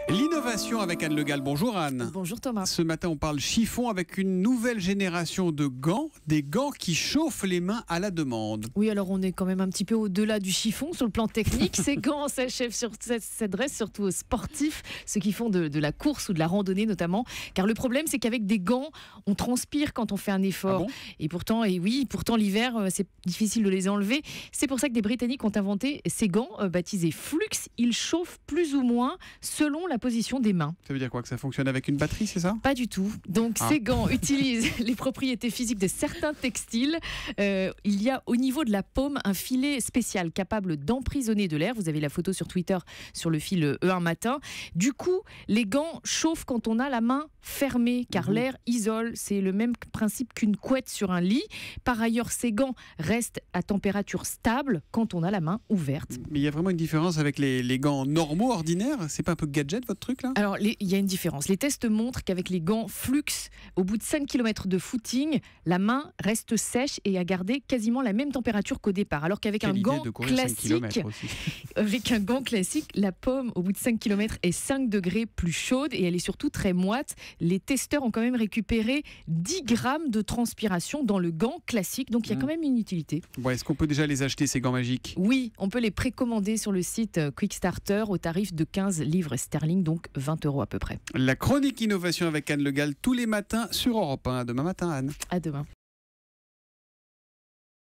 L'innovation avec Anne Le Gall. Bonjour Anne. Bonjour Thomas. Ce matin, on parle chiffon avec une nouvelle génération de gants, des gants qui chauffent les mains à la demande. Oui, alors on est quand même un petit peu au-delà du chiffon sur le plan technique. Ces gants s'adressent surtout aux sportifs, ceux qui font de la course ou de la randonnée notamment. Car le problème, c'est qu'avec des gants, on transpire quand on fait un effort. Ah bon ? Et pourtant l'hiver, c'est difficile de les enlever. C'est pour ça que des Britanniques ont inventé ces gants baptisés Flux. Ils chauffent plus ou moins selon la position des mains. Ça veut dire quoi, que ça fonctionne avec une batterie, c'est ça ? Pas du tout. Donc ces gants utilisent les propriétés physiques de certains textiles. Il y a au niveau de la paume un filet spécial capable d'emprisonner de l'air. Vous avez la photo sur Twitter sur le fil E1 matin. Du coup, les gants chauffent quand on a la main fermée car l'air isole. C'est le même principe qu'une couette sur un lit. Par ailleurs, ces gants restent à température stable quand on a la main ouverte. Mais il y a vraiment une différence avec les gants normaux, ordinaires ? C'est pas un peu gadget votre truc là ? Alors, il y a une différence. Les tests montrent qu'avec les gants Flux, au bout de 5 km de footing, la main reste sèche et a gardé quasiment la même température qu'au départ. Alors qu'avec un gant classique, la paume, au bout de 5 km, est 5 degrés plus chaude et elle est surtout très moite. Les testeurs ont quand même récupéré 10 grammes de transpiration dans le gant classique. Donc, il y a quand même une utilité. Bon, est-ce qu'on peut déjà les acheter, ces gants magiques ? Oui, on peut les précommander sur le site Quickstarter au tarif de 15 livres sterling, donc 20 € à peu près. La chronique innovation avec Anne Le Gall tous les matins sur Europe 1. À demain matin, Anne. À demain.